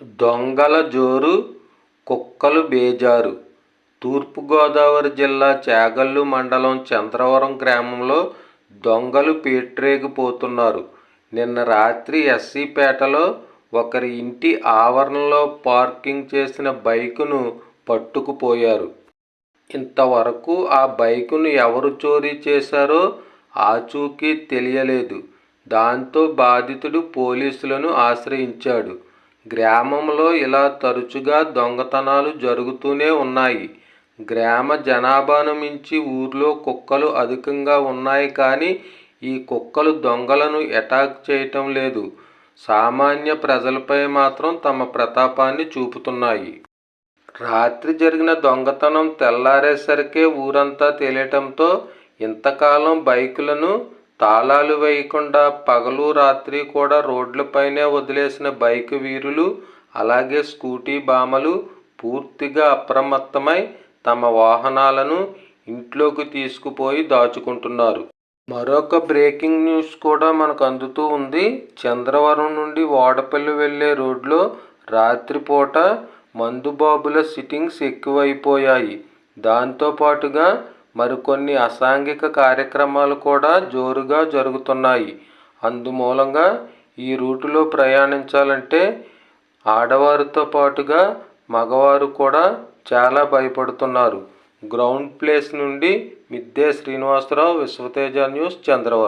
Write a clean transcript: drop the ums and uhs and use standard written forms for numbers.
దొంగల జోరు, కుక్కలు బేజారు. తూర్పుగోదావరి జిల్లా చేగల్లు మండలం చంద్రవరం గ్రామంలో దొంగలు పేట్రేగిపోతున్నారు. నిన్న రాత్రి ఎస్సీపేటలో ఒకరి ఇంటి ఆవరణలో పార్కింగ్ చేసిన బైకును పట్టుకుపోయారు. ఇంతవరకు ఆ బైకును ఎవరు చోరీ చేశారో ఆచూకీ తెలియలేదు. దాంతో బాధితుడు పోలీసులను ఆశ్రయించాడు. గ్రామంలో ఇలా తరచుగా దొంగతనాలు జరుగుతూనే ఉన్నాయి. గ్రామ జనాభాను మించి ఊర్లో కుక్కలు అధికంగా ఉన్నాయి. కానీ ఈ కుక్కలు దొంగలను అటాక్ చేయటం లేదు. సామాన్య ప్రజలపై మాత్రం తమ ప్రతాపాన్ని చూపుతున్నాయి. రాత్రి జరిగిన దొంగతనం తెల్లారేసరికే ఊరంతా తెలియటంతో ఇంతకాలం బైకులను తాళాలు వేయకుండా పగలు రాత్రి కూడా రోడ్లపైనే వదిలేసిన బైకు వీరులు, అలాగే స్కూటీ భామలు పూర్తిగా అప్రమత్తమై తమ వాహనాలను ఇంట్లోకి తీసుకుపోయి దాచుకుంటున్నారు. మరొక బ్రేకింగ్ న్యూస్ కూడా మనకు అందుతూ ఉంది. చంద్రవరం నుండి వాడపల్లి వెళ్లే రోడ్లో రాత్రిపూట మందుబాబుల సిట్టింగ్స్ ఎక్కువైపోయాయి. దాంతోపాటుగా మరికొన్ని అసాంఘిక కార్యక్రమాలు కూడా జోరుగా జరుగుతున్నాయి. అందుమూలంగా ఈ రూటులో ప్రయాణించాలంటే ఆడవారితో పాటుగా మగవారు కూడా చాలా భయపడుతున్నారు. గ్రౌండ్ ప్లేస్ నుండి మిద్దే శ్రీనివాసరావు, విశ్వతేజ న్యూస్, చంద్రవరం.